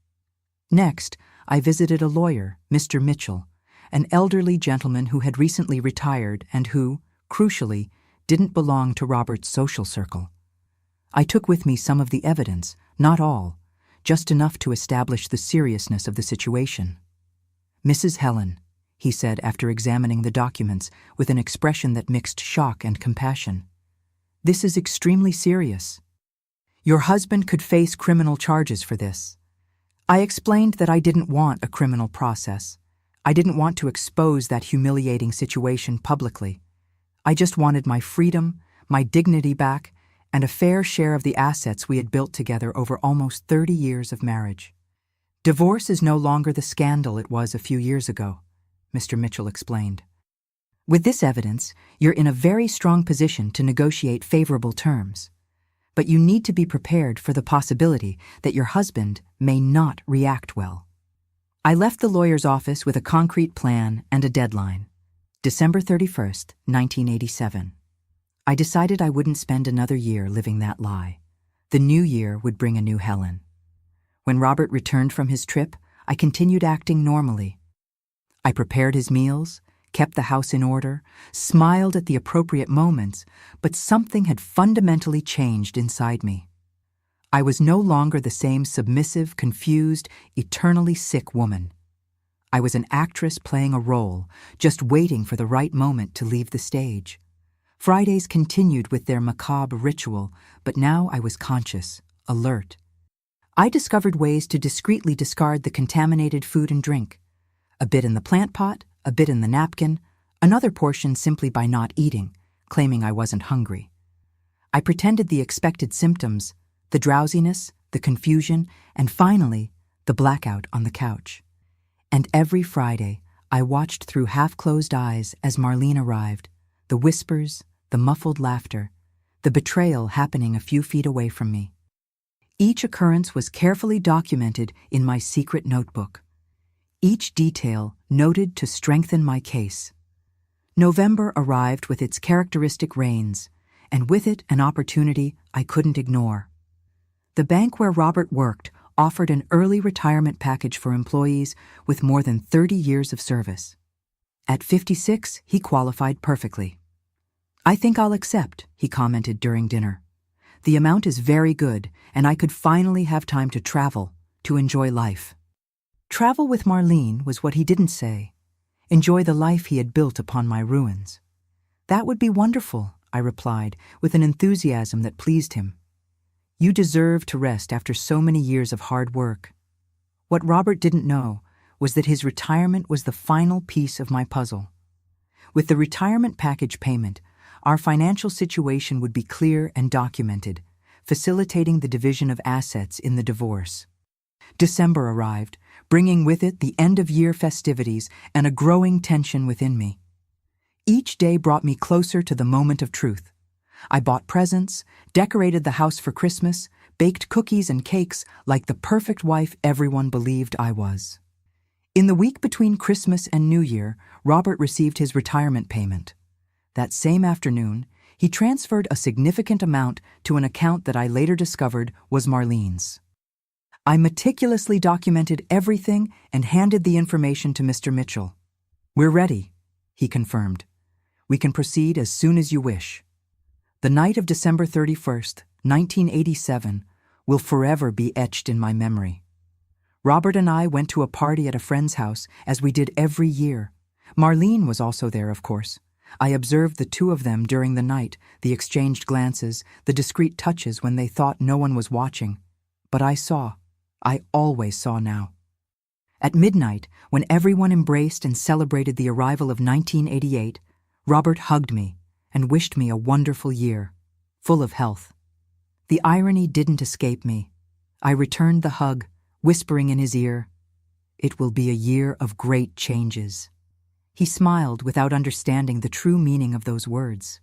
Next, I visited a lawyer, Mr. Mitchell, an elderly gentleman who had recently retired and who, crucially, didn't belong to Robert's social circle. I took with me some of the evidence, not all, just enough to establish the seriousness of the situation. Mrs. Helen, he said after examining the documents with an expression that mixed shock and compassion, this is extremely serious. Your husband could face criminal charges for this. I explained that I didn't want a criminal process. I didn't want to expose that humiliating situation publicly. I just wanted my freedom, my dignity back, and a fair share of the assets we had built together over almost 30 years of marriage. Divorce is no longer the scandal it was a few years ago, Mr. Mitchell explained. With this evidence, you're in a very strong position to negotiate favorable terms. But you need to be prepared for the possibility that your husband may not react well. I left the lawyer's office with a concrete plan and a deadline, December 31st, 1987. I decided I wouldn't spend another year living that lie. The new year would bring a new Helen. When Robert returned from his trip, I continued acting normally. I prepared his meals, kept the house in order, smiled at the appropriate moments, but something had fundamentally changed inside me. I was no longer the same submissive, confused, eternally sick woman. I was an actress playing a role, just waiting for the right moment to leave the stage. Fridays continued with their macabre ritual, but now I was conscious, alert. I discovered ways to discreetly discard the contaminated food and drink. A bit in the plant pot, a bit in the napkin, another portion simply by not eating, claiming I wasn't hungry. I pretended the expected symptoms, the drowsiness, the confusion, and finally, the blackout on the couch. And every Friday, I watched through half-closed eyes as Marlene arrived, the whispers, the muffled laughter, the betrayal happening a few feet away from me. Each occurrence was carefully documented in my secret notebook. Each detail noted to strengthen my case. November arrived with its characteristic rains, and with it an opportunity I couldn't ignore. The bank where Robert worked offered an early retirement package for employees with more than 30 years of service. At 56, he qualified perfectly. "I think I'll accept," he commented during dinner. "The amount is very good, and I could finally have time to travel, to enjoy life." Travel with Marlene was what he didn't say. Enjoy the life he had built upon my ruins. "That would be wonderful," I replied, with an enthusiasm that pleased him. "You deserve to rest after so many years of hard work." What Robert didn't know was that his retirement was the final piece of my puzzle. With the retirement package payment, our financial situation would be clear and documented, facilitating the division of assets in the divorce. December arrived, bringing with it the end-of-year festivities and a growing tension within me. Each day brought me closer to the moment of truth. I bought presents, decorated the house for Christmas, baked cookies and cakes like the perfect wife everyone believed I was. In the week between Christmas and New Year, Robert received his retirement payment. That same afternoon, he transferred a significant amount to an account that I later discovered was Marlene's. I meticulously documented everything and handed the information to Mr. Mitchell. "We're ready," he confirmed. "We can proceed as soon as you wish." The night of December 31st, 1987, will forever be etched in my memory. Robert and I went to a party at a friend's house, as we did every year. Marlene was also there, of course. I observed the two of them during the night, the exchanged glances, the discreet touches when they thought no one was watching. But I always saw now. At midnight, when everyone embraced and celebrated the arrival of 1988, Robert hugged me and wished me a wonderful year, full of health. The irony didn't escape me. I returned the hug, whispering in his ear, "It will be a year of great changes." He smiled without understanding the true meaning of those words.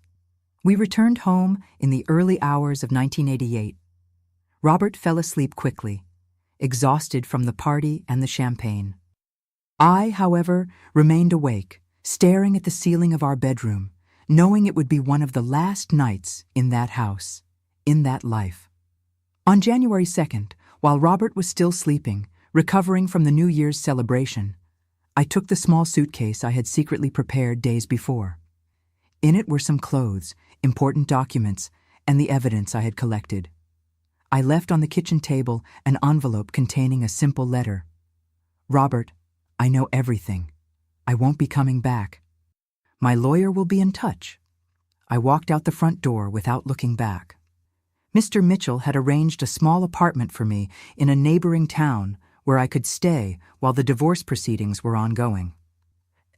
We returned home in the early hours of 1988. Robert fell asleep quickly, exhausted from the party and the champagne. I, however, remained awake, staring at the ceiling of our bedroom, knowing it would be one of the last nights in that house, in that life. On January 2nd, while Robert was still sleeping, recovering from the New Year's celebration, I took the small suitcase I had secretly prepared days before. In it were some clothes, important documents, and the evidence I had collected. I left on the kitchen table an envelope containing a simple letter. "Robert, I know everything. I won't be coming back. My lawyer will be in touch." I walked out the front door without looking back. Mr. Mitchell had arranged a small apartment for me in a neighboring town where I could stay while the divorce proceedings were ongoing.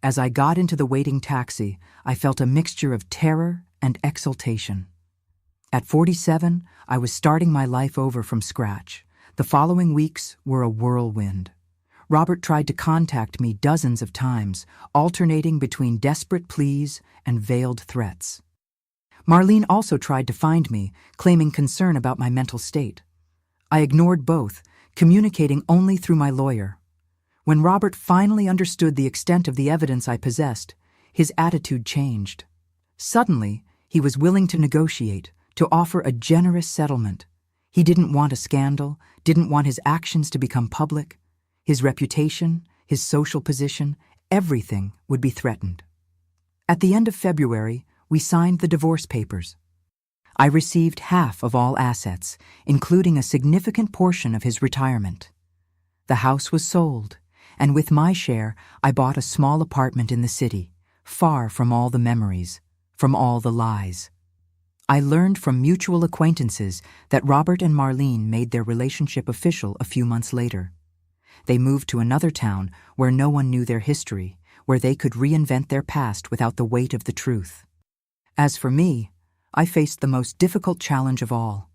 As I got into the waiting taxi, I felt a mixture of terror and exultation. At 47, I was starting my life over from scratch. The following weeks were a whirlwind. Robert tried to contact me dozens of times, alternating between desperate pleas and veiled threats. Marlene also tried to find me, claiming concern about my mental state. I ignored both, communicating only through my lawyer. When Robert finally understood the extent of the evidence I possessed, his attitude changed. Suddenly, he was willing to negotiate, to offer a generous settlement. He didn't want a scandal, didn't want his actions to become public. His reputation, his social position, everything would be threatened. At the end of February, we signed the divorce papers. I received half of all assets, including a significant portion of his retirement. The house was sold, and with my share, I bought a small apartment in the city, far from all the memories, from all the lies. I learned from mutual acquaintances that Robert and Marlene made their relationship official a few months later. They moved to another town where no one knew their history, where they could reinvent their past without the weight of the truth. As for me, I faced the most difficult challenge of all,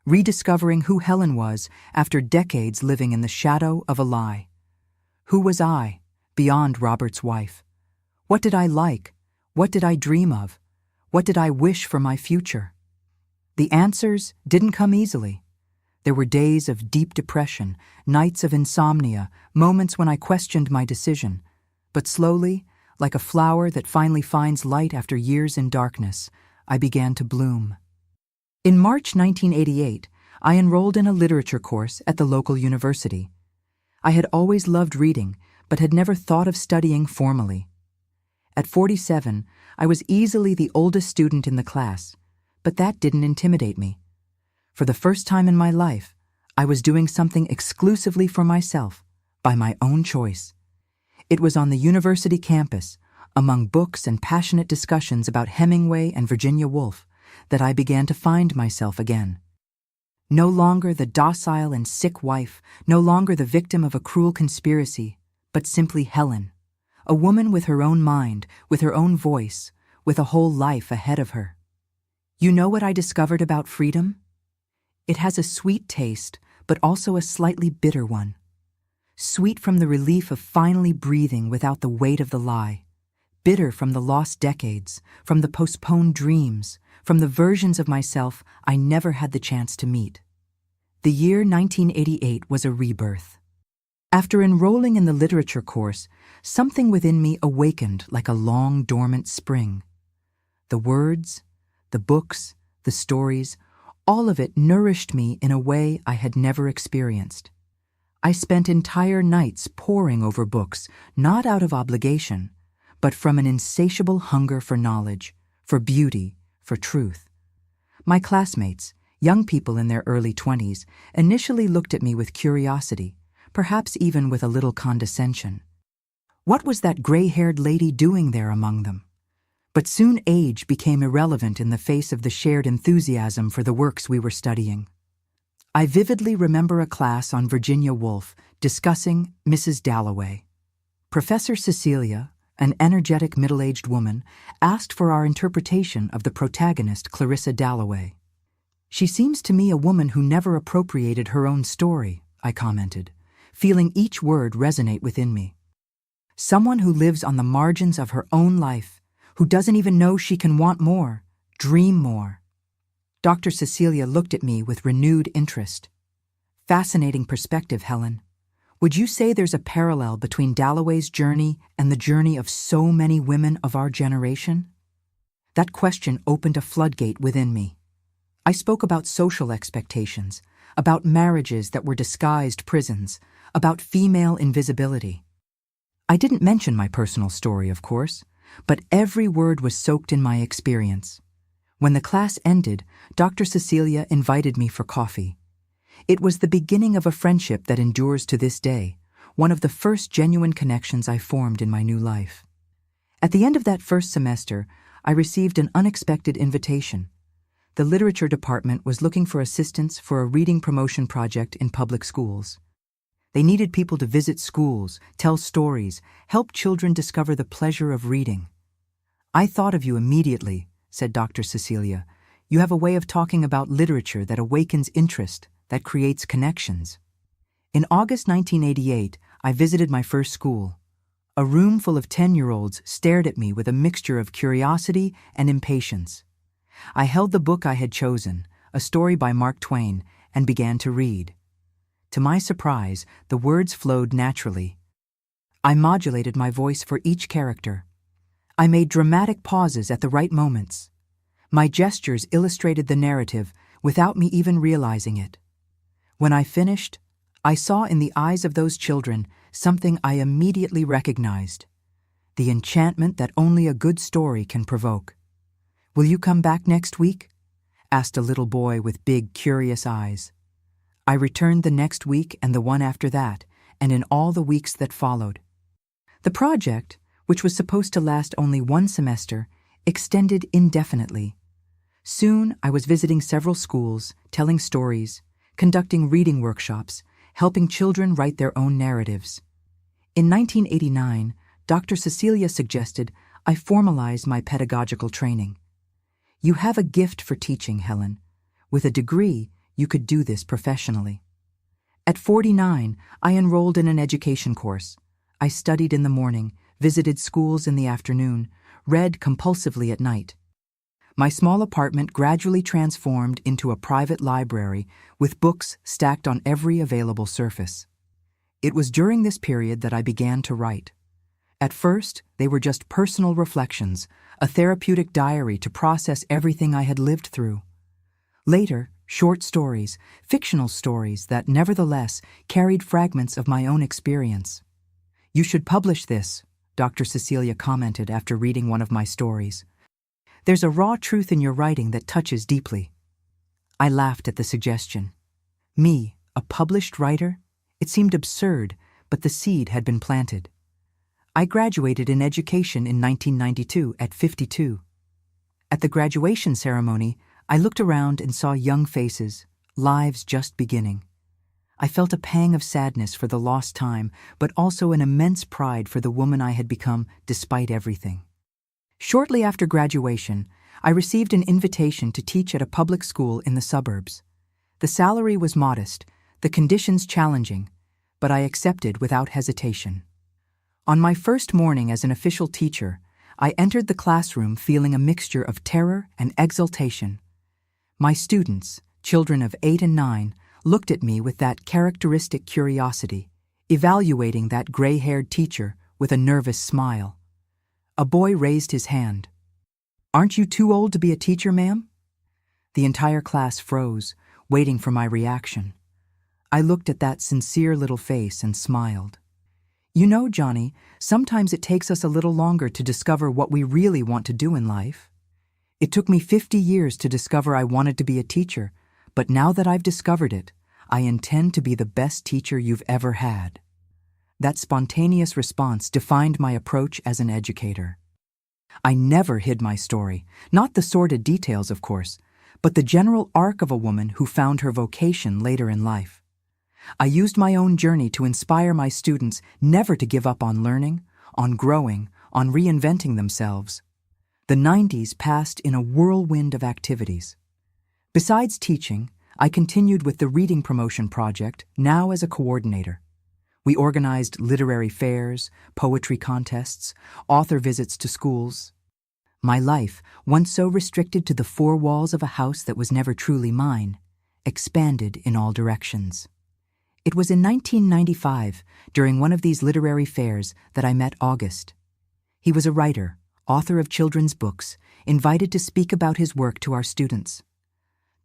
rediscovering who Helen was after decades living in the shadow of a lie. Who was I, beyond Robert's wife? What did I like? What did I dream of? What did I wish for my future? The answers didn't come easily. There were days of deep depression, nights of insomnia, moments when I questioned my decision. But slowly, like a flower that finally finds light after years in darkness, I began to bloom. In March 1988, I enrolled in a literature course at the local university. I had always loved reading, but had never thought of studying formally. At 47, I was easily the oldest student in the class, but that didn't intimidate me. For the first time in my life, I was doing something exclusively for myself, by my own choice. It was on the university campus, among books and passionate discussions about Hemingway and Virginia Woolf, that I began to find myself again. No longer the docile and sick wife, no longer the victim of a cruel conspiracy, but simply Helen, a woman with her own mind, with her own voice, with a whole life ahead of her. You know what I discovered about freedom? It has a sweet taste, but also a slightly bitter one. Sweet from the relief of finally breathing without the weight of the lie. Bitter from the lost decades, from the postponed dreams, from the versions of myself I never had the chance to meet. The year 1988 was a rebirth. After enrolling in the literature course, something within me awakened like a long dormant spring. The words, the books, the stories, all of it nourished me in a way I had never experienced. I spent entire nights poring over books, not out of obligation, but from an insatiable hunger for knowledge, for beauty, for truth. My classmates, young people in their early 20s, initially looked at me with curiosity, perhaps even with a little condescension. What was that gray-haired lady doing there among them? But soon age became irrelevant in the face of the shared enthusiasm for the works we were studying. I vividly remember a class on Virginia Woolf discussing Mrs. Dalloway. Professor Cecilia, an energetic middle-aged woman, asked for our interpretation of the protagonist Clarissa Dalloway. "She seems to me a woman who never appropriated her own story," I commented, feeling each word resonate within me. "Someone who lives on the margins of her own life, who doesn't even know she can want more, dream more." Dr. Cecilia looked at me with renewed interest. "Fascinating perspective, Helen. Would you say there's a parallel between Dalloway's journey and the journey of so many women of our generation?" That question opened a floodgate within me. I spoke about social expectations, about marriages that were disguised prisons, about female invisibility. I didn't mention my personal story, of course, but every word was soaked in my experience. When the class ended, Dr. Cecilia invited me for coffee. It was the beginning of a friendship that endures to this day, one of the first genuine connections I formed in my new life. At the end of that first semester, I received an unexpected invitation. The literature department was looking for assistants for a reading promotion project in public schools. They needed people to visit schools, tell stories, help children discover the pleasure of reading. "I thought of you immediately," said Dr. Cecilia. "You have a way of talking about literature that awakens interest, that creates connections." In August 1988, I visited my first school. A room full of 10-year-olds stared at me with a mixture of curiosity and impatience. I held the book I had chosen, a story by Mark Twain, and began to read. To my surprise, the words flowed naturally. I modulated my voice for each character. I made dramatic pauses at the right moments. My gestures illustrated the narrative without me even realizing it. When I finished, I saw in the eyes of those children something I immediately recognized: the enchantment that only a good story can provoke. "Will you come back next week?" asked a little boy with big, curious eyes. I returned the next week and the one after that, and in all the weeks that followed. The project, which was supposed to last only one semester, extended indefinitely. Soon I was visiting several schools, telling stories, conducting reading workshops, helping children write their own narratives. In 1989, Dr. Cecilia suggested I formalize my pedagogical training. "You have a gift for teaching, Helen. With a degree, you could do this professionally." At 49, I enrolled in an education course. I studied in the morning, visited schools in the afternoon, read compulsively at night. My small apartment gradually transformed into a private library with books stacked on every available surface. It was during this period that I began to write. At first, they were just personal reflections, a therapeutic diary to process everything I had lived through. Later, short stories, fictional stories that nevertheless carried fragments of my own experience. "You should publish this," Dr. Cecilia commented after reading one of my stories. "There's a raw truth in your writing that touches deeply." I laughed at the suggestion. Me, a published writer? It seemed absurd, but the seed had been planted. I graduated in education in 1992 at 52. At the graduation ceremony, I looked around and saw young faces, lives just beginning. I felt a pang of sadness for the lost time, but also an immense pride for the woman I had become despite everything. Shortly after graduation, I received an invitation to teach at a public school in the suburbs. The salary was modest, the conditions challenging, but I accepted without hesitation. On my first morning as an official teacher, I entered the classroom feeling a mixture of terror and exultation. My students, children of 8 and 9, looked at me with that characteristic curiosity, evaluating that gray-haired teacher with a nervous smile. A boy raised his hand. "Aren't you too old to be a teacher, ma'am?" The entire class froze, waiting for my reaction. I looked at that sincere little face and smiled. "You know, Johnny, sometimes it takes us a little longer to discover what we really want to do in life. It took me 50 years to discover I wanted to be a teacher, but now that I've discovered it, I intend to be the best teacher you've ever had." That spontaneous response defined my approach as an educator. I never hid my story, not the sordid details, of course, but the general arc of a woman who found her vocation later in life. I used my own journey to inspire my students never to give up on learning, on growing, on reinventing themselves. The 90s passed in a whirlwind of activities. Besides teaching, I continued with the Reading Promotion Project, now as a coordinator. We organized literary fairs, poetry contests, author visits to schools. My life, once so restricted to the four walls of a house that was never truly mine, expanded in all directions. It was in 1995, during one of these literary fairs, that I met August. He was a writer, author of children's books, invited to speak about his work to our students.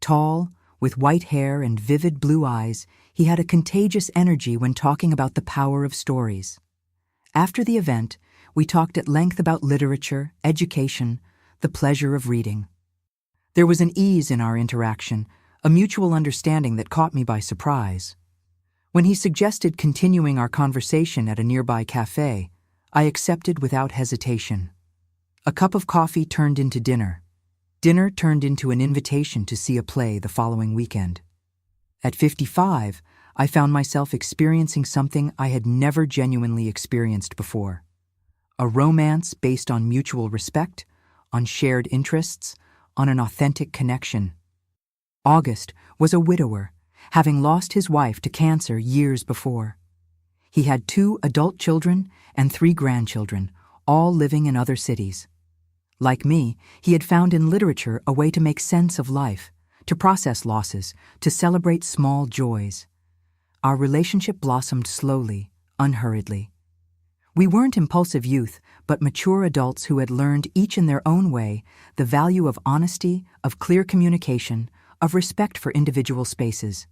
Tall, with white hair and vivid blue eyes, he had a contagious energy when talking about the power of stories. After the event, we talked at length about literature, education, the pleasure of reading. There was an ease in our interaction, a mutual understanding that caught me by surprise. When he suggested continuing our conversation at a nearby cafe, I accepted without hesitation. A cup of coffee turned into dinner. Dinner turned into an invitation to see a play the following weekend. At 55, I found myself experiencing something I had never genuinely experienced before. A romance based on mutual respect, on shared interests, on an authentic connection. August was a widower, having lost his wife to cancer years before. He had 2 adult children and 3 grandchildren, all living in other cities. Like me, he had found in literature a way to make sense of life, to process losses, to celebrate small joys. Our relationship blossomed slowly, unhurriedly. We weren't impulsive youth, but mature adults who had learned, each in their own way, the value of honesty, of clear communication, of respect for individual spaces.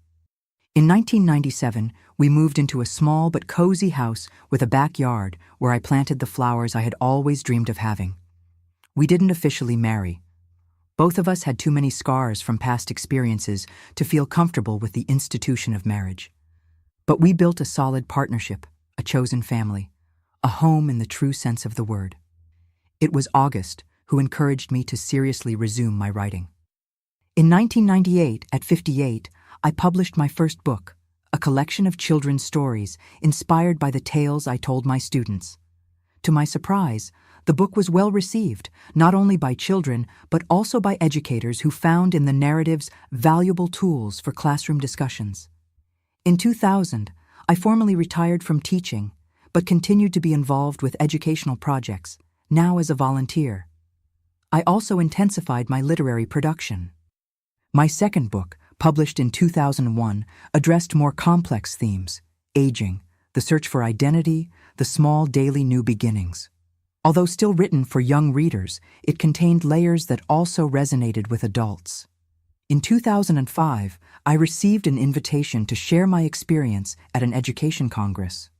In 1997, we moved into a small but cozy house with a backyard where I planted the flowers I had always dreamed of having. We didn't officially marry. Both of us had too many scars from past experiences to feel comfortable with the institution of marriage. But we built a solid partnership, a chosen family, a home in the true sense of the word. It was August who encouraged me to seriously resume my writing. In 1998, at 58, I published my first book, a collection of children's stories inspired by the tales I told my students. To my surprise, the book was well received, not only by children, but also by educators who found in the narratives valuable tools for classroom discussions. In 2000, I formally retired from teaching, but continued to be involved with educational projects, now as a volunteer. I also intensified my literary production. My second book, published in 2001, addressed more complex themes: aging, the search for identity, the small daily new beginnings. Although still written for young readers, it contained layers that also resonated with adults. In 2005, I received an invitation to share my experience at an education congress.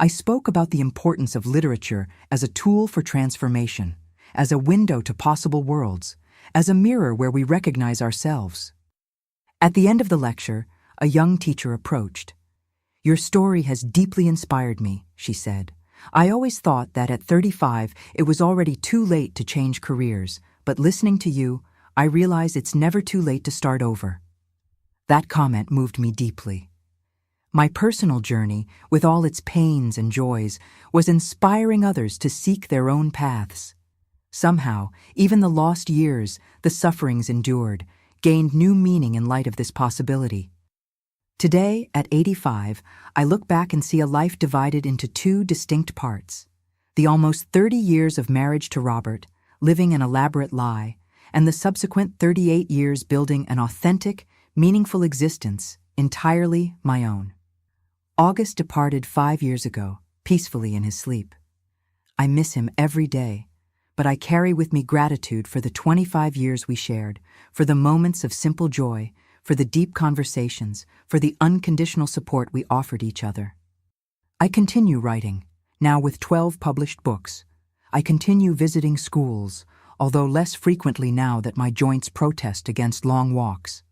I spoke about the importance of literature as a tool for transformation, as a window to possible worlds, as a mirror where we recognize ourselves. At the end of the lecture, a young teacher approached. "Your story has deeply inspired me," she said. "I always thought that at 35 it was already too late to change careers, but listening to you, I realize it's never too late to start over." That comment moved me deeply. My personal journey, with all its pains and joys, was inspiring others to seek their own paths. Somehow, even the lost years, the sufferings endured, gained new meaning in light of this possibility. Today, at 85, I look back and see a life divided into two distinct parts. The almost 30 years of marriage to Robert, living an elaborate lie, and the subsequent 38 years building an authentic, meaningful existence, entirely my own. August departed 5 years ago, peacefully in his sleep. I miss him every day, but I carry with me gratitude for the 25 years we shared, for the moments of simple joy, for the deep conversations, for the unconditional support we offered each other. I continue writing, now with 12 published books. I continue visiting schools, although less frequently now that my joints protest against long walks.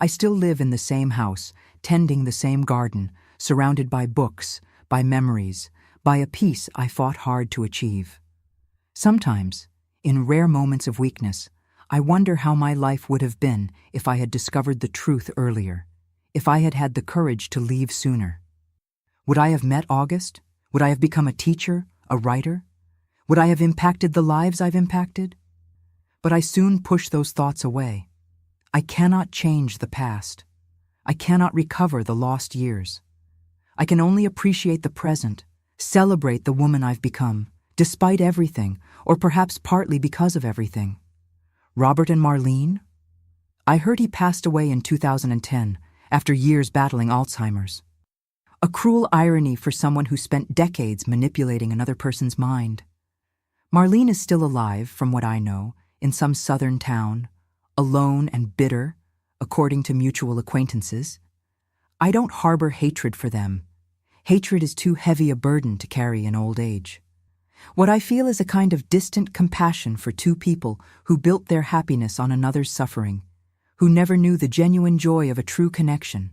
I still live in the same house, tending the same garden, surrounded by books, by memories, by a peace I fought hard to achieve. Sometimes, in rare moments of weakness, I wonder how my life would have been if I had discovered the truth earlier, if I had had the courage to leave sooner. Would I have met August? Would I have become a teacher, a writer? Would I have impacted the lives I've impacted? But I soon pushed those thoughts away. I cannot change the past. I cannot recover the lost years. I can only appreciate the present, celebrate the woman I've become, despite everything, or perhaps partly because of everything. Robert and Marlene? I heard he passed away in 2010, after years battling Alzheimer's. A cruel irony for someone who spent decades manipulating another person's mind. Marlene is still alive, from what I know, in some southern town, alone and bitter, according to mutual acquaintances. I don't harbor hatred for them. Hatred is too heavy a burden to carry in old age. What I feel is a kind of distant compassion for two people who built their happiness on another's suffering, who never knew the genuine joy of a true connection,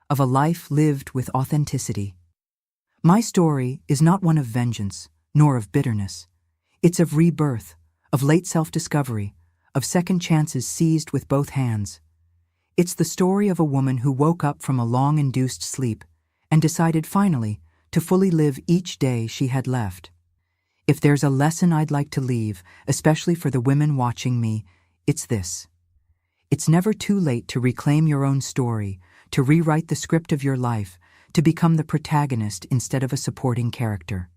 of a life lived with authenticity. My story is not one of vengeance, nor of bitterness. It's of rebirth, of late self-discovery, of second chances seized with both hands. It's the story of a woman who woke up from a long-induced sleep and decided finally to fully live each day she had left. If there's a lesson I'd like to leave, especially for the women watching me, it's this. It's never too late to reclaim your own story, to rewrite the script of your life, to become the protagonist instead of a supporting character.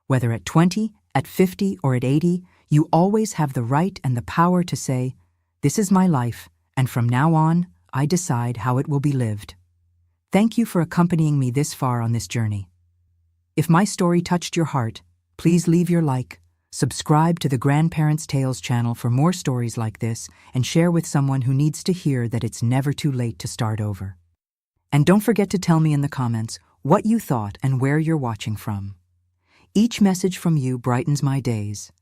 Whether at 20, at 50, or at 80, you always have the right and the power to say, "This is my life, and from now on, I decide how it will be lived." Thank you for accompanying me this far on this journey. If my story touched your heart, please leave your like, subscribe to the Grandparents' Tales channel for more stories like this, and share with someone who needs to hear that it's never too late to start over. And don't forget to tell me in the comments what you thought and where you're watching from. Each message from you brightens my days.